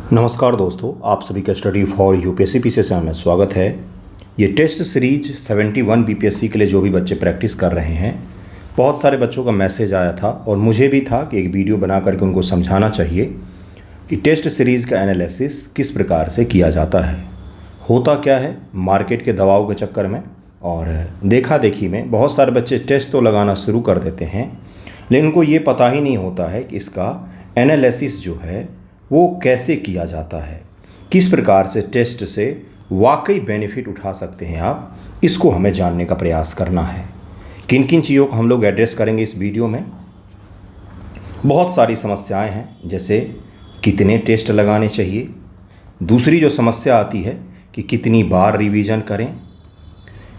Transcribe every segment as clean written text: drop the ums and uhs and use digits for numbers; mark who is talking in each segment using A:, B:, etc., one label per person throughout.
A: नमस्कार दोस्तों, आप सभी का स्टडी फॉर यूपीएससी पीसीएस में स्वागत है। ये टेस्ट सीरीज 71 बीपीएससी के लिए जो भी बच्चे प्रैक्टिस कर रहे हैं, बहुत सारे बच्चों का मैसेज आया था और मुझे भी था कि एक वीडियो बना करके उनको समझाना चाहिए कि टेस्ट सीरीज़ का एनालिसिस किस प्रकार से किया जाता है, होता क्या है मार्केट के दबाव के चक्कर में और देखा देखी में बहुत सारे बच्चे टेस्ट तो लगाना शुरू कर देते हैं, लेकिन उनको ये पता ही नहीं होता है कि इसका एनालिसिस जो है वो कैसे किया जाता है, किस प्रकार से टेस्ट से वाकई बेनिफिट उठा सकते हैं आप, इसको हमें जानने का प्रयास करना है। किन किन चीज़ों को हम लोग एड्रेस करेंगे इस वीडियो में। बहुत सारी समस्याएं हैं, जैसे कितने टेस्ट लगाने चाहिए। दूसरी जो समस्या आती है कि कितनी बार रिवीजन करें,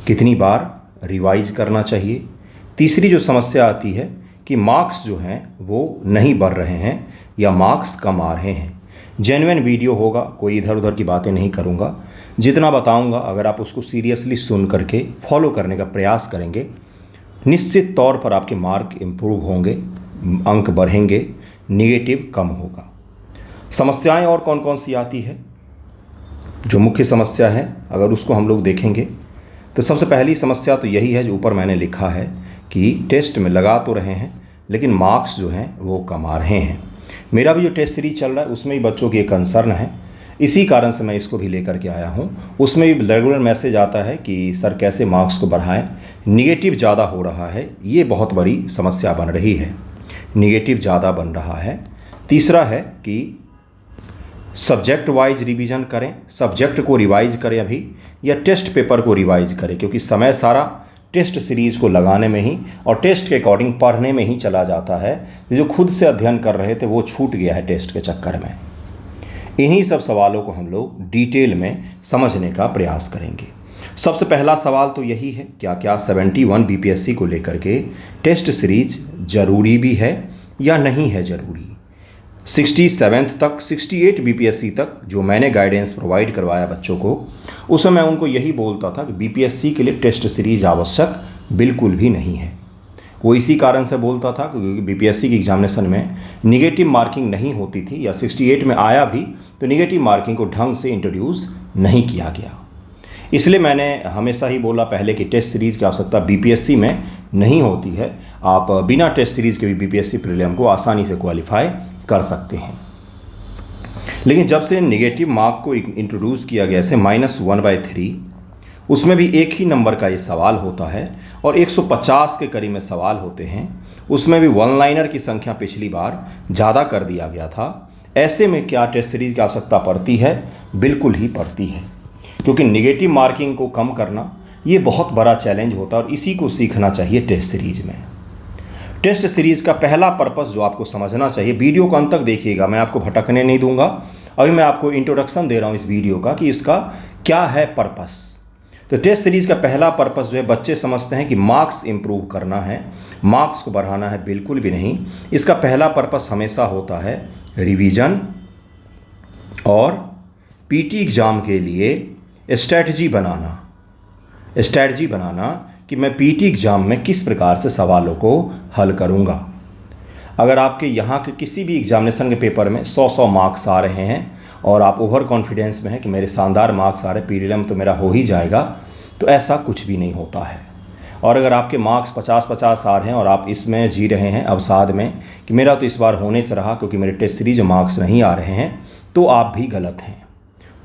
A: कितनी बार रिवाइज करना चाहिए। तीसरी जो समस्या आती है कि मार्क्स जो हैं वो नहीं बढ़ रहे हैं या मार्क्स कम आ रहे हैं। जेन्युइन वीडियो होगा, कोई इधर उधर की बातें नहीं करूँगा। जितना बताऊँगा अगर आप उसको सीरियसली सुन करके फॉलो करने का प्रयास करेंगे, निश्चित तौर पर आपके मार्क इम्प्रूव होंगे, अंक बढ़ेंगे, निगेटिव कम होगा। समस्याएं और कौन कौन सी आती है, जो मुख्य समस्या है अगर उसको हम लोग देखेंगे तो सबसे पहली समस्या तो यही है जो ऊपर मैंने लिखा है कि टेस्ट में लगा तो रहे हैं लेकिन मार्क्स जो हैं वो कम आ रहे हैं। मेरा भी जो टेस्ट सीरीज चल रहा है उसमें भी बच्चों की एक कंसर्न है, इसी कारण से मैं इसको भी लेकर के आया हूँ। उसमें भी रेगुलर मैसेज आता है कि सर कैसे मार्क्स को बढ़ाएं, निगेटिव ज़्यादा हो रहा है, ये बहुत बड़ी समस्या बन रही है, निगेटिव ज़्यादा बन रहा है। तीसरा है कि सब्जेक्ट वाइज रिवीजन करें, सब्जेक्ट को रिवाइज करें अभी, या टेस्ट पेपर को रिवाइज करें, क्योंकि समय सारा टेस्ट सीरीज़ को लगाने में ही और टेस्ट के अकॉर्डिंग पढ़ने में ही चला जाता है। जो खुद से अध्ययन कर रहे थे वो छूट गया है टेस्ट के चक्कर में। इन्हीं सब सवालों को हम लोग डिटेल में समझने का प्रयास करेंगे। सबसे पहला सवाल तो यही है, क्या क्या 71 बीपीएससी को लेकर के टेस्ट सीरीज ज़रूरी भी है या नहीं है ज़रूरी। 67 तक 68 बीपीएससी तक जो मैंने गाइडेंस प्रोवाइड करवाया बच्चों को, उसमें मैं उनको यही बोलता था कि बीपीएससी के लिए टेस्ट सीरीज आवश्यक बिल्कुल भी नहीं है। वो इसी कारण से बोलता था क्योंकि बीपीएससी की एग्जामिनेशन में निगेटिव मार्किंग नहीं होती थी, या 68 में आया भी तो निगेटिव मार्किंग को ढंग से इंट्रोड्यूस नहीं किया गया। इसलिए मैंने हमेशा ही बोला पहले कि टेस्ट सीरीज़ की आवश्यकता बीपीएससी में नहीं होती है। आप बिना टेस्ट सीरीज़ के भी बीपीएससी प्रीलिम को आसानी से क्वालिफाई कर सकते हैं। लेकिन जब से नेगेटिव मार्क को इंट्रोड्यूस किया गया, जैसे -1/3, उसमें भी एक ही नंबर का ये सवाल होता है और 150 के करीब में सवाल होते हैं। उसमें भी वन लाइनर की संख्या पिछली बार ज़्यादा कर दिया गया था। ऐसे में क्या टेस्ट सीरीज की आवश्यकता पड़ती है? बिल्कुल ही पड़ती है, क्योंकि नेगेटिव मार्किंग को कम करना ये बहुत बड़ा चैलेंज होता है और इसी को सीखना चाहिए टेस्ट सीरीज में। टेस्ट सीरीज़ का पहला पर्पस जो आपको समझना चाहिए, वीडियो को अंत तक देखिएगा, मैं आपको भटकने नहीं दूंगा। अभी मैं आपको इंट्रोडक्शन दे रहा हूँ इस वीडियो का कि इसका क्या है पर्पस। तो टेस्ट सीरीज़ का पहला पर्पस जो है, बच्चे समझते हैं कि मार्क्स इंप्रूव करना है, मार्क्स को बढ़ाना है, बिल्कुल भी नहीं। इसका पहला पर्पस हमेशा होता है रिवीजन और पीटी एग्ज़ाम के लिए स्ट्रैटेजी बनाना कि मैं पीटी एग्ज़ाम में किस प्रकार से सवालों को हल करूंगा। अगर आपके यहाँ के किसी भी एग्जामिनेशन के पेपर में 100 मार्क्स आ रहे हैं और आप ओवर कॉन्फिडेंस में हैं कि मेरे शानदार मार्क्स आ रहे हैं, प्रीलिम तो मेरा हो ही जाएगा, तो ऐसा कुछ भी नहीं होता है। और अगर आपके मार्क्स 50-50 आ रहे हैं और आप इसमें जी रहे हैं अवसाद में कि मेरा तो इस बार होने से रहा क्योंकि मेरे टेस्ट सीरीज मार्क्स नहीं आ रहे हैं, तो आप भी गलत हैं।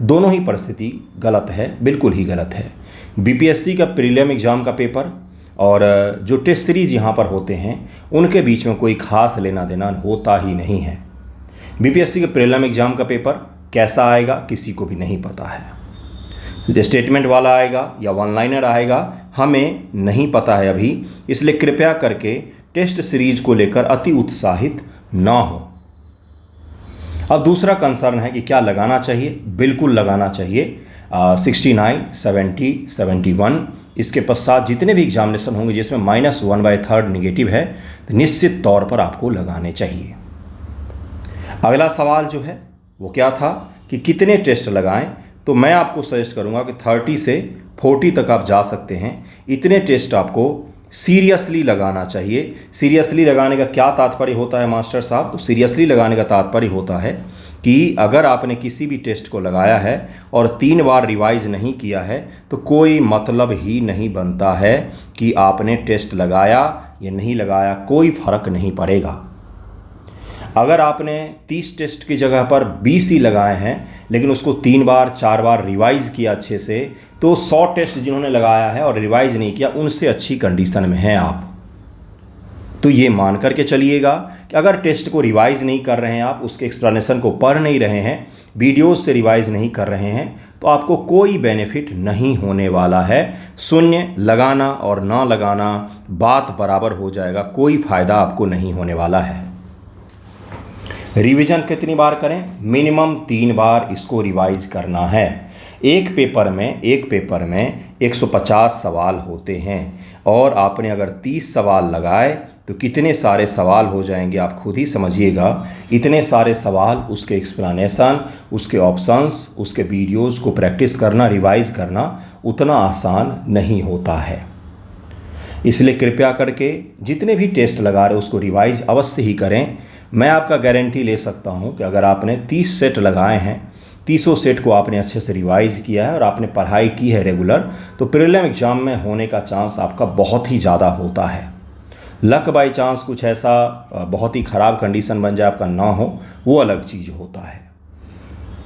A: दोनों ही परिस्थिति गलत है, बिल्कुल ही गलत है। बीपीएससी का प्रीलिम एग्ज़ाम का पेपर और जो टेस्ट सीरीज़ यहाँ पर होते हैं उनके बीच में कोई खास लेना देना होता ही नहीं है। बीपीएससी के प्रीलिम एग्ज़ाम का पेपर कैसा आएगा किसी को भी नहीं पता है। स्टेटमेंट वाला आएगा या वन लाइनर आएगा, हमें नहीं पता है अभी। इसलिए कृपया करके टेस्ट सीरीज़ को लेकर अति उत्साहित ना हो। अब दूसरा कंसर्न है कि क्या लगाना चाहिए। बिल्कुल लगाना चाहिए। 69, 70, 71, इसके पश्चात जितने भी एग्जामिनेशन होंगे जिसमें -1/3 निगेटिव है, तो निश्चित तौर पर आपको लगाने चाहिए। अगला सवाल जो है वो क्या था कि कितने टेस्ट लगाएं, तो मैं आपको सजेस्ट करूंगा कि 30 से 40 तक आप जा सकते हैं। इतने टेस्ट आपको सीरियसली लगाना चाहिए। सीरियसली लगाने का क्या तात्पर्य होता है मास्टर साहब? तो सीरियसली लगाने का तात्पर्य होता है कि अगर आपने किसी भी टेस्ट को लगाया है और 3 बार रिवाइज नहीं किया है तो कोई मतलब ही नहीं बनता है कि आपने टेस्ट लगाया या नहीं लगाया, कोई फ़र्क नहीं पड़ेगा। अगर आपने 30 टेस्ट की जगह पर 20 ही लगाए हैं लेकिन उसको 3 बार 4 बार रिवाइज़ किया अच्छे से, तो 100 टेस्ट जिन्होंने लगाया है और रिवाइज़ नहीं किया उनसे अच्छी कंडीशन में हैं आप। तो ये मान करके चलिएगा कि अगर टेस्ट को रिवाइज़ नहीं कर रहे हैं आप, उसके एक्सप्लेनेशन को पढ़ नहीं रहे हैं, वीडियोस से रिवाइज़ नहीं कर रहे हैं, तो आपको कोई बेनिफिट नहीं होने वाला है। शून्य लगाना और ना लगाना बात बराबर हो जाएगा, कोई फ़ायदा आपको नहीं होने वाला है। रिवीजन कितनी बार करें? मिनिमम 3 बार इसको रिवाइज करना है। एक पेपर में 150 सवाल होते हैं और आपने अगर 30 सवाल लगाए तो कितने सारे सवाल हो जाएंगे आप खुद ही समझिएगा। इतने सारे सवाल, उसके एक्सप्लेनेशन, उसके ऑप्शंस, उसके वीडियोस को प्रैक्टिस करना, रिवाइज करना उतना आसान नहीं होता है। इसलिए कृपया करके जितने भी टेस्ट लगा रहे उसको रिवाइज अवश्य ही करें। मैं आपका गारंटी ले सकता हूं कि अगर आपने 30 सेट लगाए हैं, 30 सेट को आपने अच्छे से रिवाइज किया है और आपने पढ़ाई की है रेगुलर, तो प्रीलिम एग्ज़ाम में होने का चांस आपका बहुत ही ज़्यादा होता है। लक बाई चांस कुछ ऐसा बहुत ही ख़राब कंडीशन बन जाए आपका ना हो, वो अलग चीज़ होता है।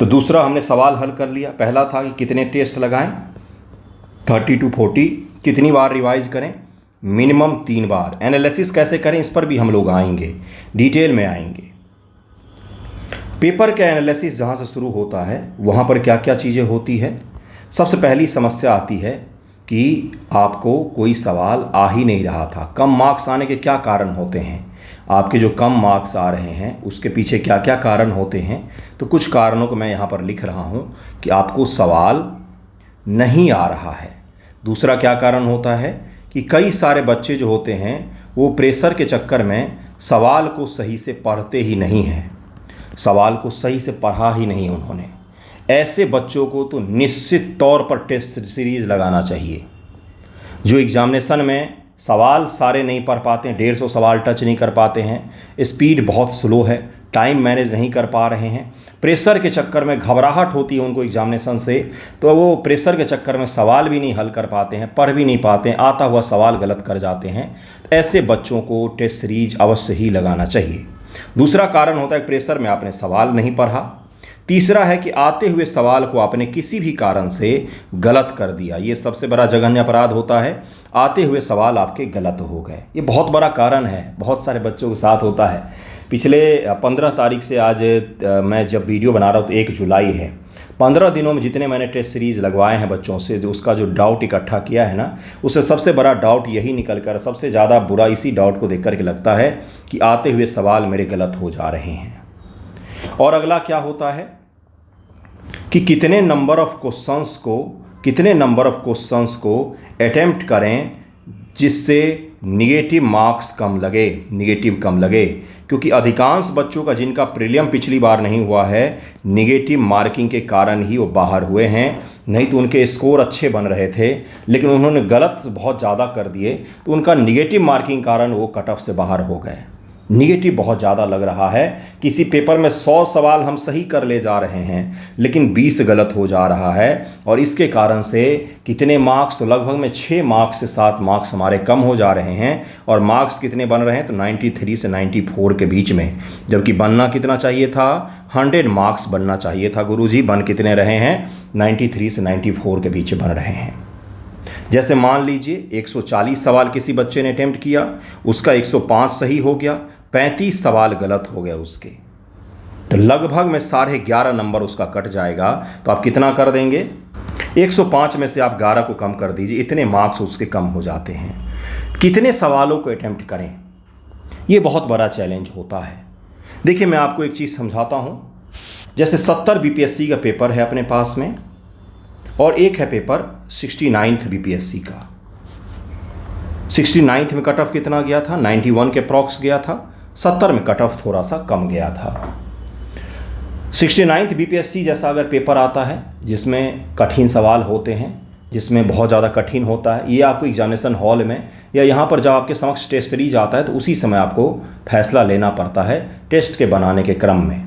A: तो दूसरा हमने सवाल हल कर लिया। पहला था कि कितने टेस्ट लगाएं, 30 to 40, कितनी बार रिवाइज करें, मिनिमम 3 बार। एनालिसिस कैसे करें इस पर भी हम लोग आएंगे, डिटेल में आएंगे। पेपर का एनालिसिस जहाँ से शुरू होता है वहाँ पर क्या क्या चीज़ें होती है। सबसे पहली समस्या आती है कि आपको कोई सवाल आ ही नहीं रहा था। कम मार्क्स आने के क्या कारण होते हैं? आपके जो कम मार्क्स आ रहे हैं उसके पीछे क्या क्या कारण होते हैं? तो कुछ कारणों को मैं यहाँ पर लिख रहा हूँ कि आपको सवाल नहीं आ रहा है। दूसरा क्या कारण होता है कि कई सारे बच्चे जो होते हैं वो प्रेशर के चक्कर में सवाल को सही से पढ़ते ही नहीं हैं, सवाल को सही से पढ़ा ही नहीं उन्होंने। ऐसे बच्चों को तो निश्चित तौर पर टेस्ट सीरीज़ लगाना चाहिए। जो एग्जामिनेशन में सवाल सारे नहीं पढ़ पाते हैं, 150 सवाल टच नहीं कर पाते हैं, स्पीड बहुत स्लो है, टाइम मैनेज नहीं कर पा रहे हैं, प्रेशर के चक्कर में घबराहट होती है उनको एग्जामिनेशन से, तो वो प्रेशर के चक्कर में सवाल भी नहीं हल कर पाते हैं, पढ़ भी नहीं पाते हैं, आता हुआ सवाल गलत कर जाते हैं। ऐसे बच्चों को टेस्ट सीरीज अवश्य ही लगाना चाहिए। दूसरा कारण होता है प्रेशर में आपने सवाल नहीं पढ़ा। तीसरा है कि आते हुए सवाल को आपने किसी भी कारण से गलत कर दिया। ये सबसे बड़ा जघन्य अपराध होता है, आते हुए सवाल आपके गलत हो गए। ये बहुत बड़ा कारण है, बहुत सारे बच्चों के साथ होता है। पिछले 15 तारीख से आज मैं जब वीडियो बना रहा हूँ तो 1 जुलाई है। 15 दिनों में जितने मैंने टेस्ट सीरीज़ लगवाए हैं बच्चों से, जो उसका जो डाउट इकट्ठा किया है ना, उससे सबसे बड़ा डाउट यही निकल कर, सबसे ज़्यादा बुरा इसी डाउट को देख कर के लगता है कि आते हुए सवाल मेरे गलत हो जा रहे हैं। और अगला क्या होता है कि कितने नंबर ऑफ क्वेश्चंस को अटेम्प्ट करें जिससे नेगेटिव मार्क्स कम लगे, क्योंकि अधिकांश बच्चों का जिनका प्रीलियम पिछली बार नहीं हुआ है, नेगेटिव मार्किंग के कारण ही वो बाहर हुए हैं। नहीं तो उनके स्कोर अच्छे बन रहे थे, लेकिन उन्होंने गलत बहुत ज़्यादा कर दिए तो उनका नेगेटिव मार्किंग कारण वो कट ऑफ से बाहर हो गए। निगेटिव बहुत ज़्यादा लग रहा है। किसी पेपर में 100 सवाल हम सही कर ले जा रहे हैं लेकिन 20 गलत हो जा रहा है, और इसके कारण से कितने मार्क्स, तो लगभग में 6 मार्क्स से 7 मार्क्स हमारे कम हो जा रहे हैं। और मार्क्स कितने बन रहे हैं? तो 93 से 94 के बीच में, जबकि बनना कितना चाहिए था? 100 मार्क्स बनना चाहिए था गुरुजी। बन कितने रहे हैं? 93 से 94 के बीच बन रहे हैं। जैसे मान लीजिए 140 सवाल किसी बच्चे ने अटेम्प्ट किया, उसका 105 सही हो गया, 35 सवाल गलत हो गए उसके, तो लगभग में 11.5 नंबर उसका कट जाएगा। तो आप कितना कर देंगे? 105 में से आप 11 को कम कर दीजिए, इतने मार्क्स उसके कम हो जाते हैं। कितने सवालों को अटेम्प्ट करें, ये बहुत बड़ा चैलेंज होता है। देखिए मैं आपको एक चीज़ समझाता हूँ। जैसे 70 बीपीएससी का पेपर है अपने पास में, और एक है पेपर 69th बीपीएससी का। 69th में कट ऑफ कितना गया था? 91 के अप्रॉक्स गया था। 70 में कट ऑफ थोड़ा सा कम गया था। 69th बीपीएससी जैसा अगर पेपर आता है जिसमें कठिन सवाल होते हैं, जिसमें बहुत ज़्यादा कठिन होता है, ये आपको एग्जामिनेशन हॉल में या यहाँ पर जब आपके समक्ष टेस्ट सीरीज आता है तो उसी समय आपको फैसला लेना पड़ता है टेस्ट के बनाने के क्रम में।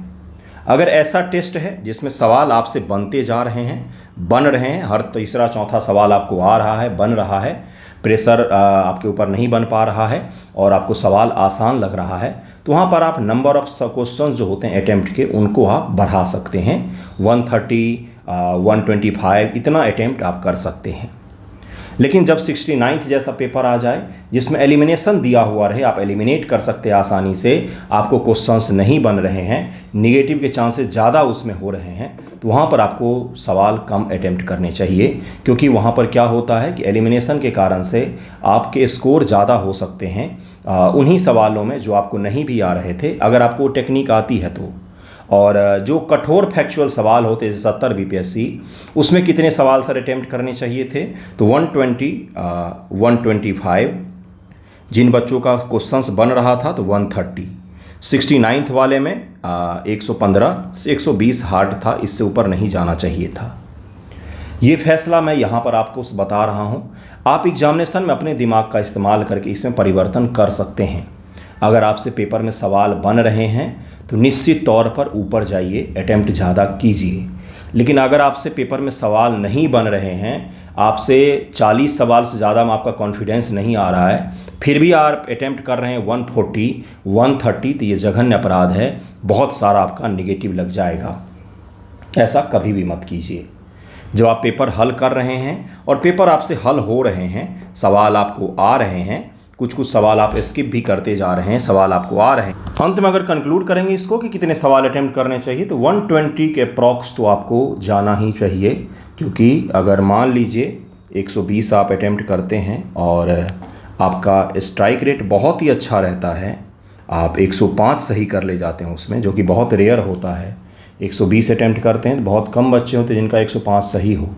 A: अगर ऐसा टेस्ट है जिसमें सवाल आपसे बनते जा रहे हैं, बन रहे हैं, हर तीसरा चौथा सवाल आपको आ रहा है, बन रहा है, प्रेशर आपके ऊपर नहीं बन पा रहा है और आपको सवाल आसान लग रहा है, तो वहाँ पर आप नंबर ऑफ क्वेश्चन जो होते हैं अटेम्प्ट के उनको आप बढ़ा सकते हैं। 130 125 इतना अटेम्प्ट आप कर सकते हैं। लेकिन जब 69th जैसा पेपर आ जाए जिसमें एलिमिनेशन दिया हुआ रहे, आप एलिमिनेट कर सकते हैं आसानी से, आपको क्वेश्चंस नहीं बन रहे हैं, निगेटिव के चांसेस ज़्यादा उसमें हो रहे हैं, तो वहाँ पर आपको सवाल कम अटेम्प्ट करने चाहिए। क्योंकि वहाँ पर क्या होता है कि एलिमिनेशन के कारण से आपके स्कोर ज़्यादा हो सकते हैं उन्हीं सवालों में जो आपको नहीं भी आ रहे थे, अगर आपको टेक्निक आती है तो। और जो कठोर फैक्चुअल सवाल होते हैं 70 बीपीएससी, उसमें कितने सवाल सर अटेम्प्ट करने चाहिए थे? तो 120 125, जिन बच्चों का क्वेश्चंस बन रहा था तो 130, 69th वाले में 115 120 हार्ड था, इससे ऊपर नहीं जाना चाहिए था। ये फैसला मैं यहाँ पर आपको बता रहा हूँ। आप एग्जामिनेशन में अपने दिमाग का इस्तेमाल करके इसमें परिवर्तन कर सकते हैं। अगर आपसे पेपर में सवाल बन रहे हैं तो निश्चित तौर पर ऊपर जाइए, अटेम्प्ट ज़्यादा कीजिए। लेकिन अगर आपसे पेपर में सवाल नहीं बन रहे हैं, आपसे 40 सवाल से ज़्यादा में आपका कॉन्फिडेंस नहीं आ रहा है, फिर भी आप अटेम्प्ट कर रहे हैं 140 130, तो ये जघन्य अपराध है, बहुत सारा आपका निगेटिव लग जाएगा। ऐसा कभी भी मत कीजिए। जब आप पेपर हल कर रहे हैं और पेपर आपसे हल हो रहे हैं, सवाल आपको आ रहे हैं, कुछ कुछ सवाल आप स्किप भी करते जा रहे हैं, सवाल आपको आ रहे हैं, अंत में अगर कंक्लूड करेंगे इसको कि कितने सवाल अटेम्प्ट करने चाहिए, तो 120 के अप्रॉक्स तो आपको जाना ही चाहिए। क्योंकि अगर मान लीजिए 120 आप अटेम्प्ट करते हैं और आपका स्ट्राइक रेट बहुत ही अच्छा रहता है, आप 105 सही कर ले जाते हैं उसमें, जो कि बहुत रेयर होता है। 120 अटेम्प्ट करते हैं तो बहुत कम बच्चे होते हैं जिनका 105 सही हो,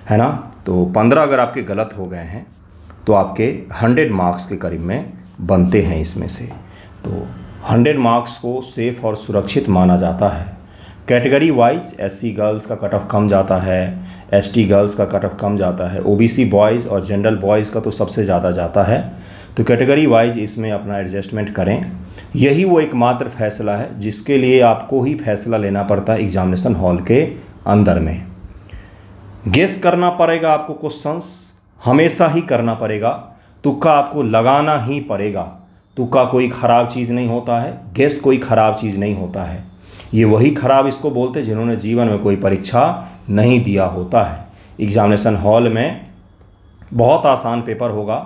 A: है ना। तो 15 अगर आपके गलत हो गए हैं तो आपके 100 मार्क्स के करीब में बनते हैं इसमें से। तो 100 मार्क्स को सेफ और सुरक्षित माना जाता है। कैटेगरी वाइज एससी गर्ल्स का कट ऑफ कम जाता है, एसटी गर्ल्स का कट ऑफ कम जाता है, ओबीसी बॉयज़ और जनरल बॉयज़ का तो सबसे ज़्यादा जाता है। तो कैटेगरी वाइज इसमें अपना एडजस्टमेंट करें। यही वो एकमात्र फैसला है जिसके लिए आपको ही फैसला लेना पड़ता है एग्जामिनेशन हॉल के अंदर में। गेस करना पड़ेगा आपको, क्वेश्चंस हमेशा ही करना पड़ेगा, तुक्का आपको लगाना ही पड़ेगा। तुक्का कोई ख़राब चीज़ नहीं होता है, गेस कोई ख़राब चीज़ नहीं होता है। ये वही ख़राब इसको बोलते हैं जिन्होंने जीवन में कोई परीक्षा नहीं दिया होता है। एग्जामिनेशन हॉल में बहुत आसान पेपर होगा,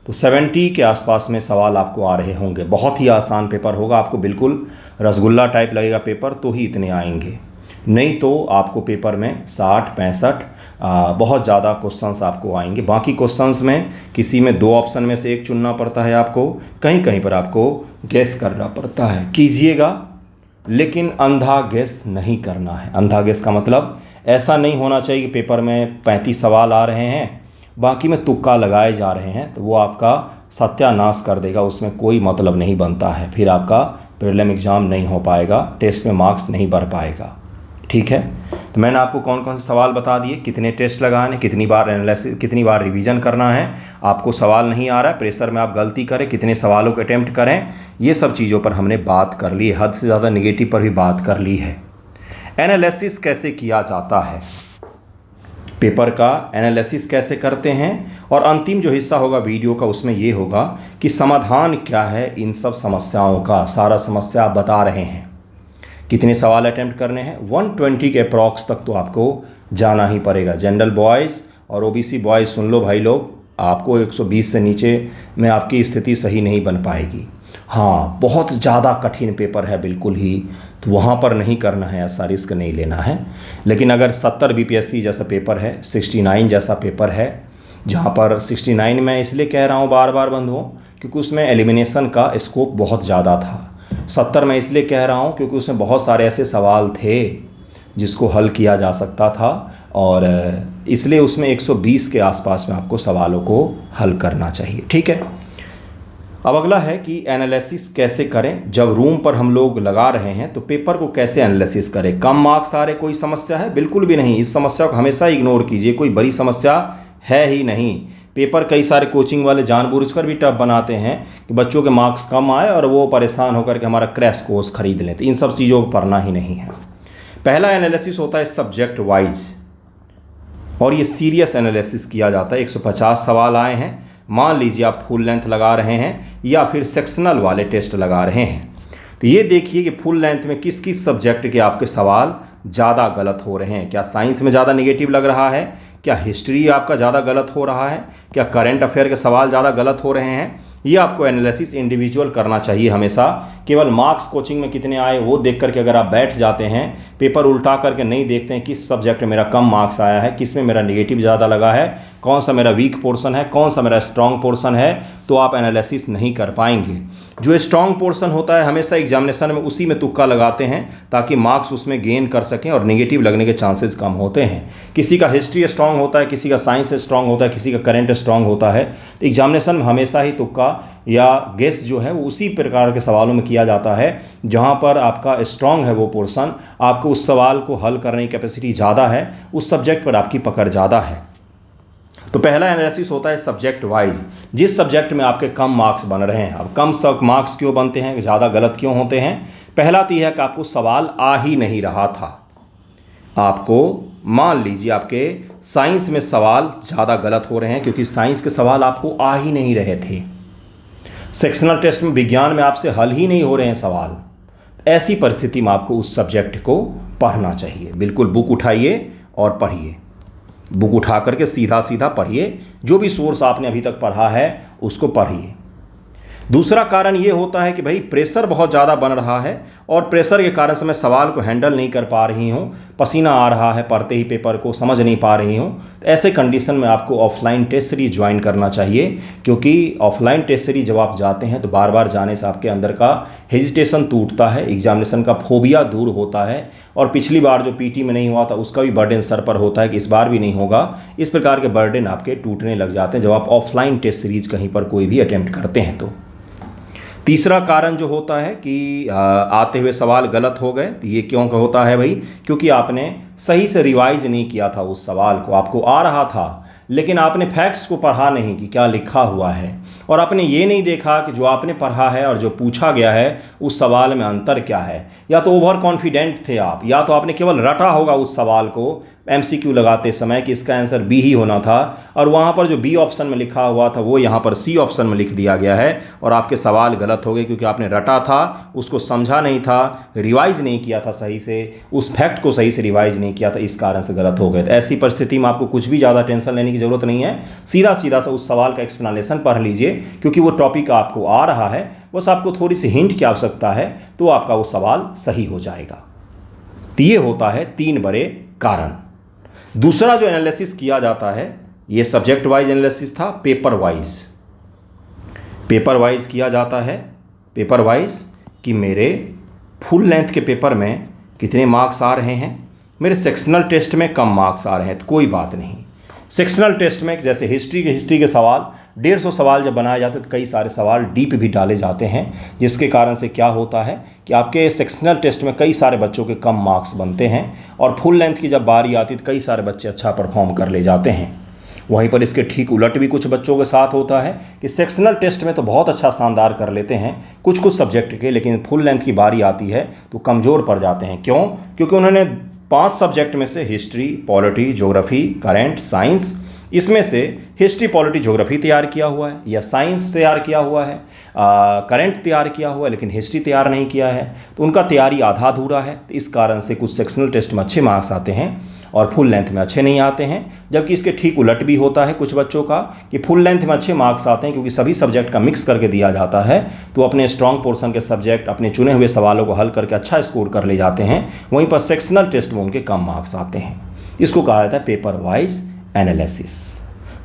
A: तो 70 के आसपास में सवाल आपको आ रहे होंगे। बहुत ही आसान पेपर होगा, आपको बिल्कुल रसगुल्ला टाइप लगेगा पेपर, तो ही इतने आएंगे, नहीं तो आपको पेपर में 60 65 बहुत ज़्यादा क्वेश्चंस आपको आएंगे। बाकी क्वेश्चंस में किसी में 2 ऑप्शन में से एक चुनना पड़ता है आपको, कहीं कहीं पर आपको गेस करना पड़ता है। कीजिएगा, लेकिन अंधा गेस नहीं करना है। अंधा गेस का मतलब ऐसा नहीं होना चाहिए कि पेपर में 35 सवाल आ रहे हैं, बाकी में तुक्का लगाए जा रहे हैं, तो वो आपका सत्यानाश कर देगा, उसमें कोई मतलब नहीं बनता है। फिर आपका प्रीलिम एग्ज़ाम नहीं हो पाएगा, टेस्ट में मार्क्स नहीं बढ़ पाएगा। ठीक है, तो मैंने आपको कौन कौन से सवाल बता दिए, कितने टेस्ट लगाने, कितनी बार एनालिसिस, कितनी बार रिवीजन करना है, आपको सवाल नहीं आ रहा है, प्रेशर में आप गलती करें, कितने सवालों को अटेम्प्ट करें, ये सब चीज़ों पर हमने बात कर ली। हद से ज़्यादा निगेटिव पर भी बात कर ली है। एनालिसिस कैसे किया जाता है, पेपर का एनालिसिस कैसे करते हैं, और अंतिम जो हिस्सा होगा वीडियो का उसमें ये होगा कि समाधान क्या है इन सब समस्याओं का। सारा समस्या आप बता रहे हैं, कितने सवाल अटेम्प्ट करने हैं, 120 के अप्रॉक्स तक तो आपको जाना ही पड़ेगा। जनरल बॉयज़ और ओबीसी बॉयज़ सुन लो भाई लोग, आपको 120 से नीचे में आपकी स्थिति सही नहीं बन पाएगी। हाँ, बहुत ज़्यादा कठिन पेपर है बिल्कुल ही, तो वहाँ पर नहीं करना है, ऐसा रिस्क नहीं लेना है। लेकिन अगर 70 बीपीएससी जैसा पेपर है, 69 जैसा पेपर है, जहाँ पर 69 मैं इसलिए कह रहा हूँ बार बार बंधुओं क्योंकि उसमें एलिमिनेशन का स्कोप बहुत ज़्यादा था। 70 मैं इसलिए कह रहा हूँ क्योंकि उसमें बहुत सारे ऐसे सवाल थे जिसको हल किया जा सकता था, और इसलिए उसमें 120 के आसपास में आपको सवालों को हल करना चाहिए। ठीक है, अब अगला है कि एनालिसिस कैसे करें। जब रूम पर हम लोग लगा रहे हैं तो पेपर को कैसे एनालिसिस करें। कम मार्क्स आ रहे, कोई समस्या है? बिल्कुल भी नहीं। इस समस्या को हमेशा इग्नोर कीजिए, कोई बड़ी समस्या है ही नहीं। पेपर कई सारे कोचिंग वाले जानबूझकर भी टफ बनाते हैं कि बच्चों के मार्क्स कम आए और वो परेशान होकर के हमारा क्रैश कोर्स खरीद लें। तो इन सब चीज़ों को पढ़ना ही नहीं है। पहला एनालिसिस होता है सब्जेक्ट वाइज, और ये सीरियस एनालिसिस किया जाता है। 150 सवाल आए हैं, मान लीजिए आप फुल लेंथ लगा रहे हैं या फिर सेक्शनल वाले टेस्ट लगा रहे हैं, तो ये देखिए कि फुल लेंथ में किस किस सब्जेक्ट के आपके सवाल ज़्यादा गलत हो रहे हैं। क्या साइंस में ज़्यादा नेगेटिव लग रहा है? क्या हिस्ट्री आपका ज़्यादा गलत हो रहा है? क्या करंट अफेयर के सवाल ज़्यादा गलत हो रहे हैं? ये आपको एनालिसिस इंडिविजुअल करना चाहिए हमेशा। केवल मार्क्स कोचिंग में कितने आए वो देख करके अगर आप बैठ जाते हैं, पेपर उल्टा करके नहीं देखते हैं किस सब्जेक्ट में मेरा कम मार्क्स आया है, किस में मेरा नेगेटिव ज़्यादा लगा है, कौन सा मेरा वीक पोर्शन है, कौन सा मेरा स्ट्रॉन्ग पोर्शन है, तो आप एनालिसिस नहीं कर पाएंगे। जो स्ट्रॉन्ग पोर्शन होता है हमेशा एग्जामिनेशन में उसी में तुक्का लगाते हैं ताकि मार्क्स उसमें गेन कर सकें और नेगेटिव लगने के चांसेस कम होते हैं। किसी का हिस्ट्री स्ट्रॉन्ग होता है, किसी का साइंस स्ट्रॉन्ग होता है, किसी का करंट स्ट्रॉन्ग होता है, तो एग्जामिनेशन में हमेशा ही तुक्का या गेस जो है वो उसी प्रकार के सवालों में किया जाता है जहां पर आपका स्ट्रॉन्ग है वो पोर्शन, आपको उस सवाल को हल करने की कैपेसिटी ज़्यादा है, उस सब्जेक्ट पर आपकी पकड़ ज़्यादा है। तो पहला एनालिसिस होता है सब्जेक्ट वाइज, जिस सब्जेक्ट में आपके कम मार्क्स बन रहे हैं। अब कम सब मार्क्स क्यों बनते हैं, ज़्यादा गलत क्यों होते हैं? पहला तो यह है कि आपको सवाल आ ही नहीं रहा था। आपको मान लीजिए आपके साइंस में सवाल ज़्यादा गलत हो रहे हैं क्योंकि साइंस के सवाल आपको आ ही नहीं रहे थे। सेक्शनल टेस्ट में विज्ञान में आपसे हल ही नहीं हो रहे हैं सवाल। ऐसी परिस्थिति में आपको उस सब्जेक्ट को पढ़ना चाहिए। बिल्कुल बुक उठाइए और पढ़िए, बुक उठा करके सीधा सीधा पढ़िए, जो भी सोर्स आपने अभी तक पढ़ा है उसको पढ़िए। दूसरा कारण ये होता है कि भाई प्रेशर बहुत ज़्यादा बन रहा है और प्रेशर के कारण से मैं सवाल को हैंडल नहीं कर पा रही हूँ, पसीना आ रहा है पढ़ते ही, पेपर को समझ नहीं पा रही हूँ, तो ऐसे कंडीशन में आपको ऑफलाइन टेस्ट सीरीज ज्वाइन करना चाहिए। क्योंकि ऑफलाइन टेस्ट सीरीज जब आप जाते हैं तो बार बार जाने से आपके अंदर का हेजिटेशन टूटता है, एग्जामिनेशन का फोबिया दूर होता है, और पिछली बार जो पीटी में नहीं हुआ था उसका भी बर्डन सर पर होता है कि इस बार भी नहीं होगा। इस प्रकार के बर्डन आपके टूटने लग जाते हैं जब आप ऑफलाइन टेस्ट सीरीज कहीं पर कोई भी अटेम्प्ट करते हैं। तो तीसरा कारण जो होता है कि आते हुए सवाल गलत हो गए, तो ये क्यों होता है भाई? क्योंकि आपने सही से रिवाइज नहीं किया था उस सवाल को। आपको आ रहा था लेकिन आपने फैक्ट्स को पढ़ा नहीं कि क्या लिखा हुआ है, और आपने ये नहीं देखा कि जो आपने पढ़ा है और जो पूछा गया है उस सवाल में अंतर क्या है। या तो ओवर कॉन्फिडेंट थे आप, या तो आपने केवल रटा होगा उस सवाल को एमसीक्यू लगाते समय कि इसका आंसर बी ही होना था, और वहाँ पर जो बी ऑप्शन में लिखा हुआ था वो यहाँ पर सी ऑप्शन में लिख दिया गया है और आपके सवाल गलत हो गए क्योंकि आपने रटा था, उसको समझा नहीं था, रिवाइज नहीं किया था सही से, उस फैक्ट को सही से रिवाइज नहीं किया था, इस कारण से गलत हो गए। तो ऐसी परिस्थिति में आपको कुछ भी ज़्यादा टेंशन लेने की ज़रूरत नहीं है। सीधा सीधा सा उस सवाल का एक्सप्लेनेशन पढ़ लीजिए, क्योंकि वो टॉपिक आपको आ रहा है, बस आपको थोड़ी सी हिंट की आवश्यकता है तो आपका वो सवाल सही हो जाएगा। तो ये होता है 3 बड़े कारण। दूसरा जो एनालिसिस किया जाता है ये सब्जेक्ट वाइज एनालिसिस था। पेपर वाइज किया जाता है। पेपर वाइज कि मेरे फुल लेंथ के पेपर में कितने मार्क्स आ रहे हैं, मेरे सेक्शनल टेस्ट में कम मार्क्स आ रहे हैं तो कोई बात नहीं। सेक्शनल टेस्ट में जैसे हिस्ट्री के सवाल 150 सवाल जब बनाए जाते हैं तो कई सारे सवाल डीप भी डाले जाते हैं, जिसके कारण से क्या होता है कि आपके सेक्शनल टेस्ट में कई सारे बच्चों के कम मार्क्स बनते हैं, और फुल लेंथ की जब बारी आती है तो कई सारे बच्चे अच्छा परफॉर्म कर ले जाते हैं। वहीं पर इसके ठीक उलट भी कुछ बच्चों के साथ होता है कि सेक्शनल टेस्ट में तो बहुत अच्छा शानदार कर लेते हैं कुछ सब्जेक्ट के, लेकिन फुल लेंथ की बारी आती है तो कमज़ोर पड़ जाते हैं। क्यों? क्योंकि उन्होंने 5 सब्जेक्ट में से history, polity, geography, current, science, इसमें से हिस्ट्री, पॉलिटी, ज्योग्राफी तैयार किया हुआ है, या साइंस तैयार किया हुआ है, करंट तैयार किया हुआ है, लेकिन हिस्ट्री तैयार नहीं किया है, तो उनका तैयारी आधा अधूरा है। तो इस कारण से कुछ सेक्शनल टेस्ट में अच्छे मार्क्स आते हैं और फुल लेंथ में अच्छे नहीं आते हैं। जबकि इसके ठीक उलट भी होता है कुछ बच्चों का कि फुल लेंथ में अच्छे मार्क्स आते हैं क्योंकि सभी सब्जेक्ट का मिक्स करके दिया जाता है, तो अपने स्ट्रॉन्ग पोर्शन के सब्जेक्ट, अपने चुने हुए सवालों को हल करके अच्छा स्कोर कर ले जाते हैं। वहीं पर सेक्शनल टेस्ट में उनके कम मार्क्स आते हैं। इसको कहा जाता है पेपर वाइज एनालिसिस।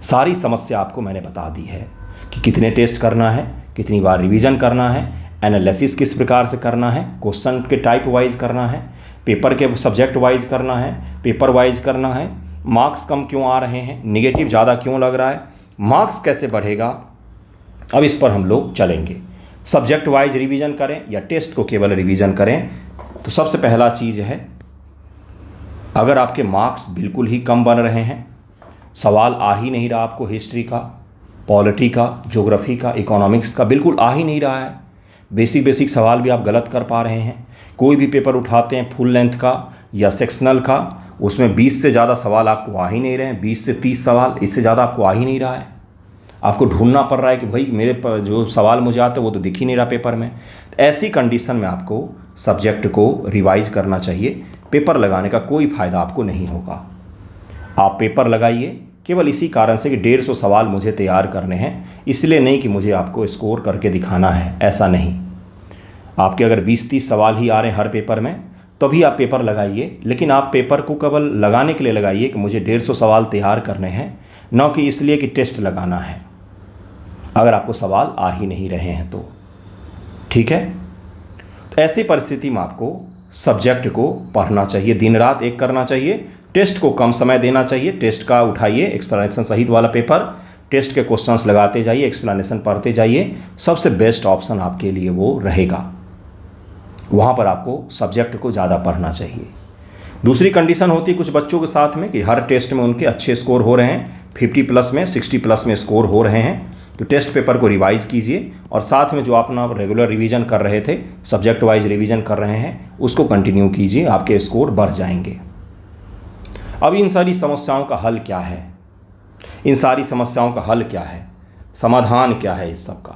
A: सारी समस्या आपको मैंने बता दी है कि कितने टेस्ट करना है, कितनी बार रिवीजन करना है, एनालिसिस किस प्रकार से करना है, क्वेश्चन के टाइप वाइज करना है, पेपर के सब्जेक्ट वाइज करना है, पेपर वाइज करना है, मार्क्स कम क्यों आ रहे हैं, नेगेटिव ज़्यादा क्यों लग रहा है, मार्क्स कैसे बढ़ेगा, अब इस पर हम लोग चलेंगे। सब्जेक्ट वाइज रिवीजन करें या टेस्ट को केवल रिवीजन करें, तो सबसे पहला चीज़ है, अगर आपके मार्क्स बिल्कुल ही कम बन रहे हैं, सवाल आ ही नहीं रहा आपको, हिस्ट्री का, पॉलिटी का, ज्योग्राफी का, इकोनॉमिक्स का बिल्कुल आ ही नहीं रहा है। बेसिक बेसिक सवाल भी आप गलत कर पा रहे हैं। कोई भी पेपर उठाते हैं फुल लेंथ का या सेक्शनल का, उसमें 20 से ज़्यादा सवाल आपको आ ही नहीं रहे हैं, 20 से 30 सवाल, इससे ज़्यादा आपको आ ही नहीं रहा है। आपको ढूंढना पड़ रहा है कि भाई मेरे पर जो सवाल मुझे आते हैं वो तो दिख ही नहीं रहा पेपर में। तो ऐसी कंडीशन में आपको सब्जेक्ट को रिवाइज करना चाहिए। पेपर लगाने का कोई फ़ायदा आपको नहीं होगा। आप पेपर लगाइए केवल इसी कारण से कि 150 सवाल मुझे तैयार करने हैं, इसलिए नहीं कि मुझे आपको स्कोर करके दिखाना है, ऐसा नहीं। आपके अगर 20-30 सवाल ही आ रहे हैं हर पेपर में तभी आप पेपर लगाइए, लेकिन आप पेपर को केवल लगाने के लिए लगाइए कि मुझे 150 सवाल तैयार करने हैं, न कि इसलिए कि टेस्ट लगाना है, अगर आपको सवाल आ ही नहीं रहे हैं तो। ठीक है, तो ऐसी परिस्थिति में आपको सब्जेक्ट को पढ़ना चाहिए, दिन रात एक करना चाहिए, टेस्ट को कम समय देना चाहिए। टेस्ट का उठाइए एक्सप्लेनेशन सहित वाला पेपर, टेस्ट के क्वेश्चंस लगाते जाइए, एक्सप्लेनेशन पढ़ते जाइए, सबसे बेस्ट ऑप्शन आपके लिए वो रहेगा। वहाँ पर आपको सब्जेक्ट को ज़्यादा पढ़ना चाहिए। दूसरी कंडीशन होती है कुछ बच्चों के साथ में कि हर टेस्ट में उनके अच्छे स्कोर हो रहे हैं, 50 प्लस में, 60 प्लस में स्कोर हो रहे हैं, तो टेस्ट पेपर को रिवाइज कीजिए और साथ में जो अपना रेगुलर रिवीजन कर रहे थे, सब्जेक्ट वाइज रिवीजन कर रहे हैं, उसको कंटिन्यू कीजिए, आपके स्कोर बढ़ जाएंगे। अब इन सारी समस्याओं का हल क्या है? इन सारी समस्याओं का हल क्या है, समाधान क्या है इस सब का?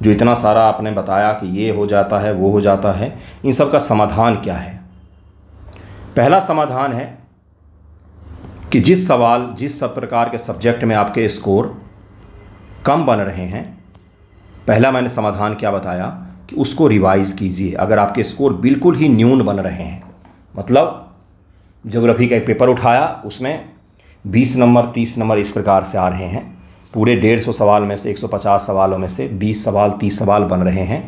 A: जो इतना सारा आपने बताया कि ये हो जाता है, वो हो जाता है, इन सब का समाधान क्या है? पहला समाधान है कि जिस सब प्रकार के सब्जेक्ट में आपके स्कोर कम बन रहे हैं, पहला मैंने समाधान क्या बताया कि उसको रिवाइज कीजिए। अगर आपके स्कोर बिल्कुल ही न्यून बन रहे हैं, मतलब ज्योग्राफी का एक पेपर उठाया, उसमें 20 नंबर 30 नंबर इस प्रकार से आ रहे हैं, पूरे 150 सवाल में से 150 सवालों में से 20 सवाल 30 सवाल बन रहे हैं,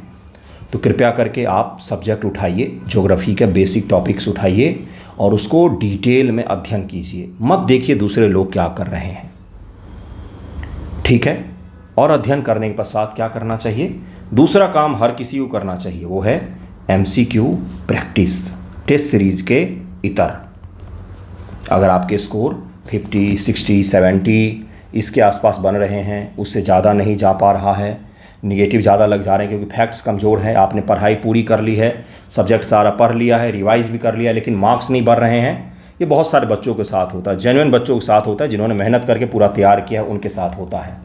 A: तो कृपया करके आप सब्जेक्ट उठाइए, ज्योग्राफी के बेसिक टॉपिक्स उठाइए और उसको डिटेल में अध्ययन कीजिए। मत देखिए दूसरे लोग क्या कर रहे हैं। ठीक है, और अध्ययन करने के पश्चात क्या करना चाहिए? दूसरा काम हर किसी को करना चाहिए, वो है MCQ प्रैक्टिस, टेस्ट सीरीज के इतर। अगर आपके स्कोर 50, 60, 70 इसके आसपास बन रहे हैं, उससे ज़्यादा नहीं जा पा रहा है, निगेटिव ज़्यादा लग जा रहे हैं क्योंकि फैक्ट्स कमज़ोर है, आपने पढ़ाई पूरी कर ली है, सब्जेक्ट सारा पढ़ लिया है, रिवाइज भी कर लिया, लेकिन मार्क्स नहीं बढ़ रहे हैं, ये बहुत सारे बच्चों के साथ होता है, जेन्युइन बच्चों के साथ होता है, जिन्होंने मेहनत करके पूरा तैयार किया उनके साथ होता है।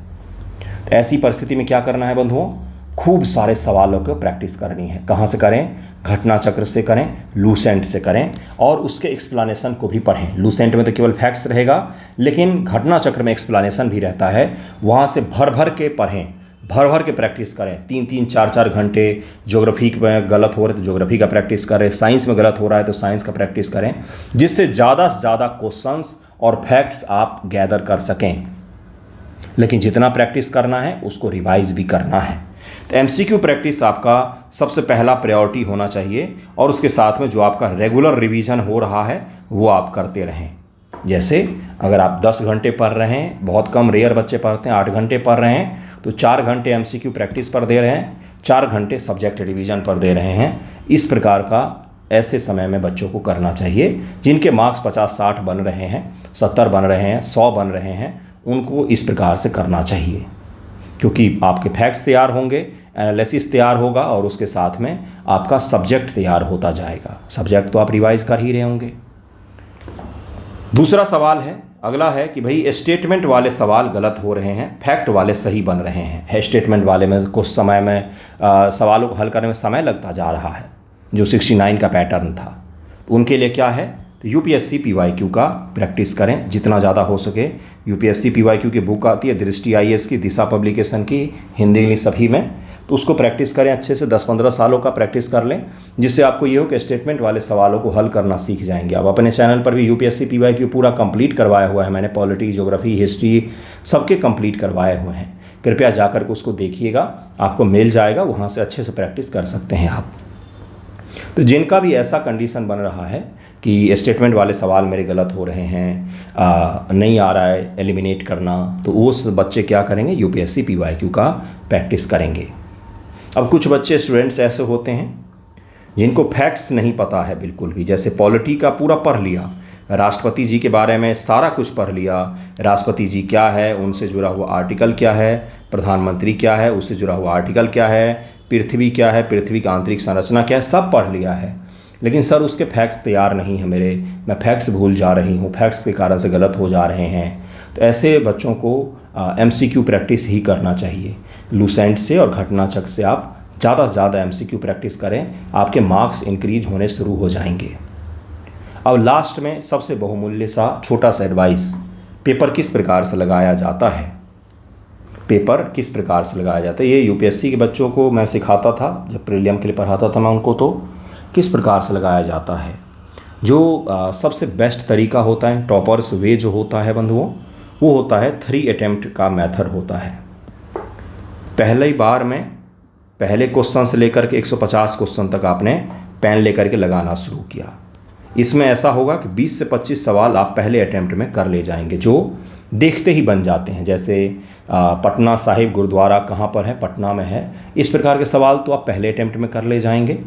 A: तो ऐसी परिस्थिति में क्या करना है बंधुओं? खूब सारे सवालों को प्रैक्टिस करनी है। कहाँ से करें? घटना चक्र से करें, लूसेंट से करें और उसके एक्सप्लेनेशन को भी पढ़ें। लूसेंट में तो केवल फैक्ट्स रहेगा, लेकिन घटना चक्र में एक्सप्लेनेशन भी रहता है, वहाँ से भर भर के पढ़ें, भर भर के प्रैक्टिस करें। 3-3, 4-4 घंटे ज्योग्राफी में गलत हो रहे तो ज्योग्राफी का प्रैक्टिस करें, साइंस में गलत हो रहा है तो साइंस का प्रैक्टिस करें, जिससे ज़्यादा से ज़्यादा क्वेश्चंस और फैक्ट्स आप गैदर कर सकें। लेकिन जितना प्रैक्टिस करना है उसको रिवाइज भी करना है। तो MCQ प्रैक्टिस आपका सबसे पहला प्रायोरिटी होना चाहिए और उसके साथ में जो आपका रेगुलर रिवीजन हो रहा है वो आप करते रहें। जैसे अगर आप 10 घंटे पढ़ रहे हैं, बहुत कम रेयर बच्चे पढ़ते हैं, 8 घंटे पढ़ रहे हैं, तो 4 घंटे MCQ प्रैक्टिस पर दे रहे हैं, 4 घंटे सब्जेक्ट रिवीजन पर दे रहे हैं। इस प्रकार का ऐसे समय में बच्चों को करना चाहिए। जिनके मार्क्स 50-60 बन रहे हैं, 70 बन रहे हैं, 100 बन रहे हैं, उनको इस प्रकार से करना चाहिए, क्योंकि आपके फैक्ट्स तैयार होंगे, एनालिसिस तैयार होगा और उसके साथ में आपका सब्जेक्ट तैयार होता जाएगा। सब्जेक्ट तो आप रिवाइज कर ही रहे होंगे। दूसरा सवाल है, अगला है कि भाई स्टेटमेंट वाले सवाल गलत हो रहे हैं, फैक्ट वाले सही बन रहे हैं। स्टेटमेंट वाले में कुछ समय में सवालों को हल करने में समय लगता जा रहा है, जो 69 का पैटर्न था। तो उनके लिए क्या है? तो UPSC PYQ का प्रैक्टिस करें जितना ज़्यादा हो सके। UPSC PYQ की बुक आती है दृष्टि IAS की, दिशा पब्लिकेशन की, हिंदी इंग्लिश सभी में, तो उसको प्रैक्टिस करें अच्छे से। 10-15 सालों का प्रैक्टिस कर लें, जिससे आपको ये हो कि स्टेटमेंट वाले सवालों को हल करना सीख जाएंगे। अब अपने चैनल पर भी UPSC PYQ पूरा कंप्लीट करवाया हुआ है मैंने, पॉलिटी, ज्योग्राफी, हिस्ट्री सबके कंप्लीट करवाए हुए हैं। कृपया जाकर के उसको देखिएगा, आपको मिल जाएगा, वहाँ से अच्छे से प्रैक्टिस कर सकते हैं आप। तो जिनका भी ऐसा कंडीशन बन रहा है कि स्टेटमेंट वाले सवाल मेरे गलत हो रहे हैं, नहीं आ रहा है एलिमिनेट करना, तो उस बच्चे क्या करेंगे? UPSC PYQ का प्रैक्टिस करेंगे। अब कुछ बच्चे स्टूडेंट्स ऐसे होते हैं जिनको फैक्ट्स नहीं पता है बिल्कुल भी, जैसे पॉलिटी का पूरा पढ़ लिया, राष्ट्रपति जी के बारे में सारा कुछ पढ़ लिया। राष्ट्रपति जी क्या है, उनसे जुड़ा हुआ आर्टिकल क्या है, प्रधानमंत्री क्या है, उससे जुड़ा हुआ आर्टिकल क्या है, पृथ्वी क्या है, पृथ्वी का आंतरिक संरचना क्या है, सब पढ़ लिया है। लेकिन सर उसके फैक्ट्स तैयार नहीं है मेरे, मैं फैक्ट्स भूल जा रही हूँ, फैक्ट्स के कारण से गलत हो जा रहे हैं। तो ऐसे बच्चों को MCQ प्रैक्टिस ही करना चाहिए। लूसेंट से और घटनाचक्र से आप ज़्यादा से ज़्यादा MCQ प्रैक्टिस करें, आपके मार्क्स इंक्रीज होने शुरू हो जाएंगे। अब लास्ट में सबसे बहुमूल्य सा छोटा सा एडवाइस, पेपर किस प्रकार से लगाया जाता है। पेपर किस प्रकार से लगाया जाता है ये UPSC के बच्चों को मैं सिखाता था, जब प्रीलियम के लिए पढ़ाता था मैं उनको, तो किस प्रकार से लगाया जाता है। जो सबसे बेस्ट तरीका होता है, टॉपर्स वे जो होता है बंधुओं, वो होता है 3 अटेम्प्ट का मेथड होता है। पहले ही बार में पहले क्वेश्चन से लेकर के 150 क्वेश्चन तक आपने पेन लेकर के लगाना शुरू किया। इसमें ऐसा होगा कि 20 से 25 सवाल आप पहले अटेम्प्ट में कर ले जाएंगे, जो देखते ही बन जाते हैं। जैसे पटना साहिब गुरुद्वारा कहाँ पर है, पटना में है, इस प्रकार के सवाल तो आप पहले अटेम्प्ट में कर ले जाएंगे।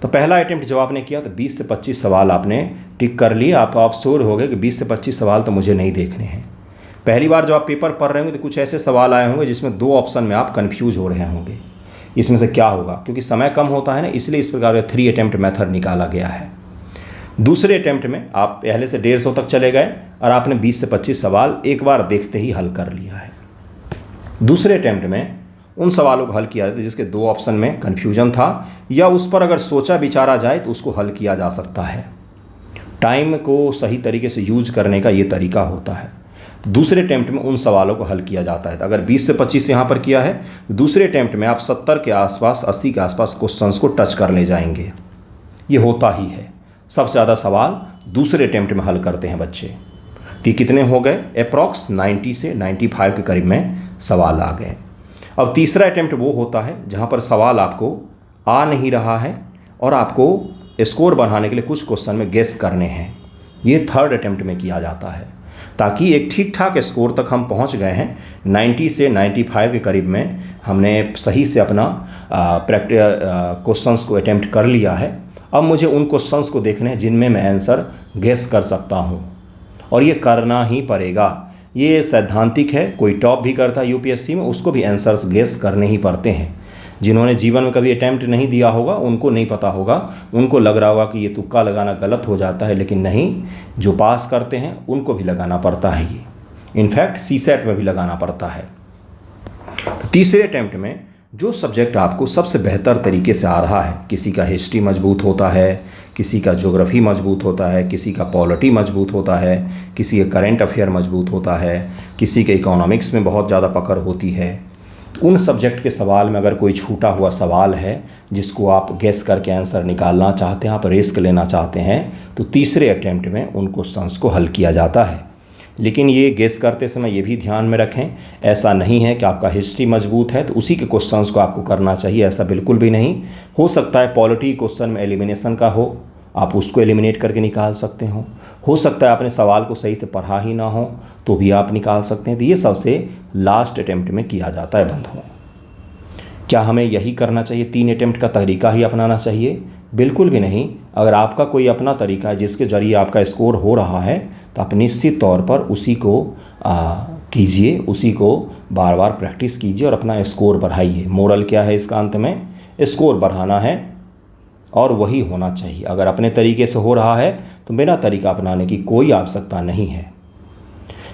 A: तो पहला अटेम्प्ट जब आपने किया तो 20 से 25 सवाल आपने टिक कर लिए। आप श्योर हो गए कि 20 से 25 सवाल तो मुझे नहीं देखने हैं। पहली बार जब आप पेपर पढ़ रहे होंगे तो कुछ ऐसे सवाल आए होंगे जिसमें 2 ऑप्शन में आप कन्फ्यूज हो रहे होंगे, इसमें से क्या होगा। क्योंकि समय कम होता है ना, इसलिए इस प्रकार का 3 अटेम्प्ट मेथड निकाला गया है। दूसरे अटेम्प्ट में आप पहले से 150 तक चले गए और आपने 20 से 25 सवाल एक बार देखते ही हल कर लिया है। दूसरे अटेम्प्ट में उन सवालों को हल किया जाता है जिसके 2 ऑप्शन में कन्फ्यूजन था, या उस पर अगर सोचा विचारा जाए तो उसको हल किया जा सकता है। टाइम को सही तरीके से यूज करने का ये तरीका होता है। दूसरे अटेम्प्ट में उन सवालों को हल किया जाता है। तो अगर 20 से 25 यहाँ पर किया है, तो दूसरे अटेम्प्ट में आप 70 के आसपास, 80 के आसपास क्वेश्चंस को टच कर ले जाएंगे। ये होता ही है, सबसे ज़्यादा सवाल दूसरे अटेम्प्ट में हल करते हैं बच्चे। तो कितने हो गए, अप्रॉक्स 90 से 95 के करीब में सवाल आ गए। अब तीसरा अटेम्प्ट वो होता है जहाँ पर सवाल आपको आ नहीं रहा है और आपको स्कोर बढ़ाने के लिए कुछ क्वेश्चन में गेस करने हैं। ये थर्ड अटेम्प्ट में किया जाता है, ताकि एक ठीक ठाक स्कोर तक हम पहुंच गए हैं। 90 से 95 के करीब में हमने सही से अपना क्वेश्चंस को अटेम्प्ट कर लिया है। अब मुझे उन क्वेश्चंस को देखने हैं जिनमें मैं आंसर गेस कर सकता हूं, और ये करना ही पड़ेगा। ये सैद्धांतिक है, कोई टॉप भी करता है UPSC में, उसको भी आंसर्स गेस करने ही पड़ते हैं। जिन्होंने जीवन में कभी अटैम्प्ट नहीं दिया होगा उनको नहीं पता होगा, उनको लग रहा होगा कि ये तुक्का लगाना गलत हो जाता है, लेकिन नहीं, जो पास करते हैं उनको भी लगाना पड़ता है। ये इनफैक्ट CSAT में भी लगाना पड़ता है। तो तीसरे अटैम्प्ट में जो सब्जेक्ट आपको सबसे बेहतर तरीके से आ रहा है, किसी का हिस्ट्री मजबूत होता है, किसी का ज्योग्राफी मजबूत होता है, किसी का पॉलिटी मजबूत होता है, किसी का करंट अफेयर मजबूत होता है, किसी के इकोनॉमिक्स में बहुत ज़्यादा पकड़ होती है, तो उन सब्जेक्ट के सवाल में अगर कोई छूटा हुआ सवाल है जिसको आप गेस करके आंसर निकालना चाहते हैं, आप रिस्क लेना चाहते हैं, तो तीसरे अटैम्प्ट में उन क्वेश्चंस को हल किया जाता है। लेकिन ये गेस करते समय ये भी ध्यान में रखें, ऐसा नहीं है कि आपका हिस्ट्री मजबूत है तो उसी के क्वेश्चंस को आपको करना चाहिए, ऐसा बिल्कुल भी नहीं। हो सकता है पॉलिटी क्वेश्चन में एलिमिनेशन का हो, आप उसको एलिमिनेट करके निकाल सकते हो सकता है आपने सवाल को सही से पढ़ा ही ना हो तो भी आप निकाल सकते हैं। तो ये सबसे लास्ट अटैम्प्ट में किया जाता है बंधुओं। क्या हमें यही करना चाहिए, 3 अटैम्प्ट का तरीका ही अपनाना चाहिए? बिल्कुल भी नहीं। अगर आपका कोई अपना तरीका है जिसके ज़रिए आपका स्कोर हो रहा है तो आप निश्चित तौर पर उसी को कीजिए, उसी को बार बार प्रैक्टिस कीजिए और अपना स्कोर बढ़ाइए। मोरल क्या है इसका अंत में? स्कोर बढ़ाना है और वही होना चाहिए। अगर अपने तरीके से हो रहा है तो मेरा तरीका अपनाने की कोई आवश्यकता नहीं है।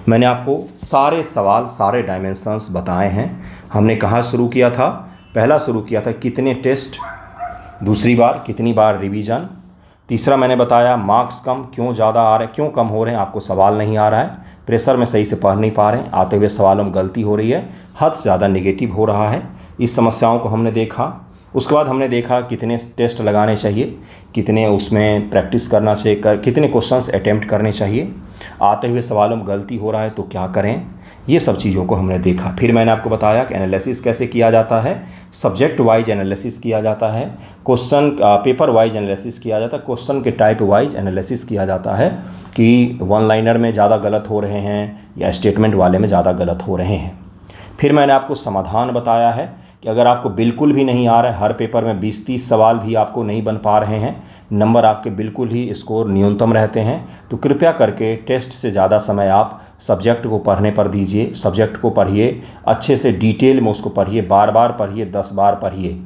A: मैंने आपको सारे सवाल, सारे डायमेंशंस बताए हैं। हमने कहाँ शुरू किया था? पहला शुरू किया था कितने टेस्ट, दूसरी बार कितनी बार रिवीजन, तीसरा मैंने बताया मार्क्स कम क्यों ज़्यादा आ रहे हैं, क्यों कम हो रहे हैं, आपको सवाल नहीं आ रहा है, प्रेशर में सही से पढ़ नहीं पा रहे हैं, आते हुए सवालों में गलती हो रही है, हद से ज़्यादा नेगेटिव हो रहा है। इस समस्याओं को हमने देखा। उसके बाद हमने देखा कितने टेस्ट लगाने चाहिए, कितने उसमें प्रैक्टिस करना चाहिए, कितने क्वेश्चंस अटेम्प्ट करने चाहिए, आते हुए सवालों में गलती हो रहा है तो क्या करें, ये सब चीज़ों को हमने देखा। फिर मैंने आपको बताया कि एनालिसिस कैसे किया जाता है, सब्जेक्ट वाइज एनालिसिस किया जाता है, क्वेश्चन पेपर वाइज एनालिसिस किया जाता है, क्वेश्चन के टाइप वाइज एनालिसिस किया जाता है कि वन लाइनर में ज़्यादा गलत हो रहे हैं या स्टेटमेंट वाले में ज़्यादा गलत हो रहे हैं। फिर मैंने आपको समाधान बताया है कि अगर आपको बिल्कुल भी नहीं आ रहा है, हर पेपर में 20-30 सवाल भी आपको नहीं बन पा रहे हैं, नंबर आपके बिल्कुल ही स्कोर न्यूनतम रहते हैं, तो कृपया करके टेस्ट से ज़्यादा समय आप सब्जेक्ट को पढ़ने पर दीजिए। सब्जेक्ट को पढ़िए, अच्छे से डिटेल में उसको पढ़िए, बार बार पढ़िए, 10 बार पढ़िए।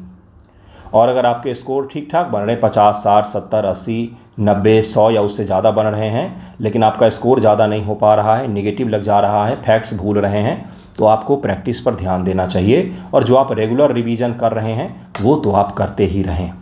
A: और अगर आपके स्कोर ठीक ठाक बन रहे, 50, 60, 70, 80, 90, 100 या उससे ज़्यादा बन रहे हैं, लेकिन आपका स्कोर ज़्यादा नहीं हो पा रहा है, नेगेटिव लग जा रहा है, फैक्ट्स भूल रहे हैं, तो आपको प्रैक्टिस पर ध्यान देना चाहिए। और जो आप रेगुलर रिवीजन कर रहे हैं वो तो आप करते ही रहें।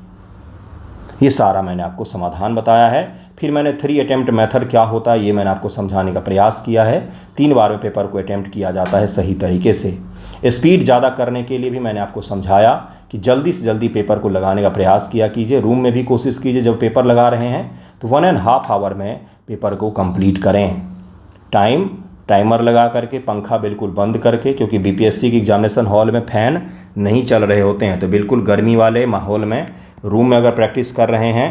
A: ये सारा मैंने आपको समाधान बताया है। फिर मैंने 3 अटेम्प्ट मेथड क्या होता है ये मैंने आपको समझाने का प्रयास किया है। 3 बार में पेपर को अटेम्प्ट किया जाता है सही तरीके से। स्पीड ज़्यादा करने के लिए भी मैंने आपको समझाया कि जल्दी से जल्दी पेपर को लगाने का प्रयास किया कीजिए। रूम में भी कोशिश कीजिए जब पेपर लगा रहे हैं तो 1.5 आवर में पेपर को कंप्लीट करें। टाइमर लगा करके, पंखा बिल्कुल बंद करके, क्योंकि बीपीएससी की एग्जामिनेशन हॉल में फ़ैन नहीं चल रहे होते हैं, तो बिल्कुल गर्मी वाले माहौल में रूम में अगर प्रैक्टिस कर रहे हैं,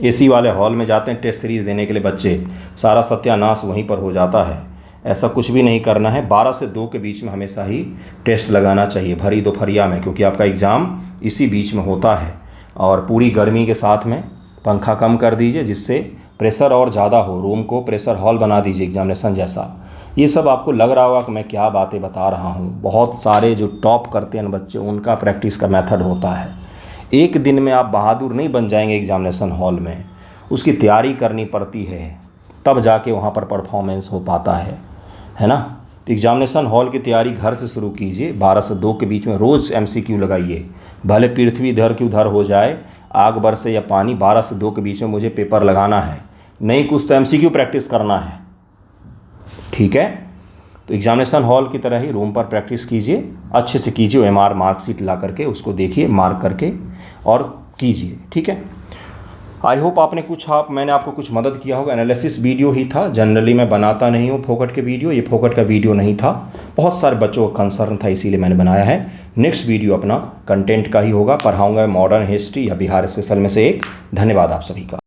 A: एसी वाले हॉल में जाते हैं टेस्ट सीरीज़ देने के लिए बच्चे, सारा सत्यानाश वहीं पर हो जाता है। ऐसा कुछ भी नहीं करना है। 12 से 2 के बीच में हमेशा ही टेस्ट लगाना चाहिए, भरी दोपहरिया में, क्योंकि आपका एग्ज़ाम इसी बीच में होता है। और पूरी गर्मी के साथ में पंखा कम कर दीजिए जिससे प्रेशर और ज़्यादा हो, रूम को प्रेशर हॉल बना दीजिए एग्जामिनेशन जैसा। ये सब आपको लग रहा होगा कि मैं क्या बातें बता रहा हूँ। बहुत सारे जो टॉप करते हैं बच्चे, उनका प्रैक्टिस का मेथड होता है। एक दिन में आप बहादुर नहीं बन जाएंगे एग्जामिनेशन हॉल में, उसकी तैयारी करनी पड़ती है, तब जाके वहाँ पर परफॉर्मेंस हो पाता है ना। तो एग्जामिनेशन हॉल की तैयारी घर से शुरू कीजिए। 12 से 2 के बीच में रोज़ एमसीक्यू लगाइए, भले पृथ्वी इधर की उधर हो जाए, आग बरसे या पानी, 12 से 2 के बीच में मुझे पेपर लगाना है, नहीं कुछ तो एमसीक्यू प्रैक्टिस करना है, ठीक है। तो एग्जामिनेशन हॉल की तरह ही रूम पर प्रैक्टिस कीजिए, अच्छे से कीजिए। एमआर मार्कशीट ला करके उसको देखिए, मार्क करके और कीजिए, ठीक है। आई होप मैंने आपको कुछ मदद किया होगा। एनालिसिस वीडियो ही था, जनरली मैं बनाता नहीं हूँ फोकट के वीडियो, ये फोकट का वीडियो नहीं था, बहुत सारे बच्चों का कंसर्न था इसीलिए मैंने बनाया है। नेक्स्ट वीडियो अपना कंटेंट का ही होगा, पढ़ाऊँगा मॉडर्न हिस्ट्री या बिहार स्पेशल में से एक। धन्यवाद आप सभी का।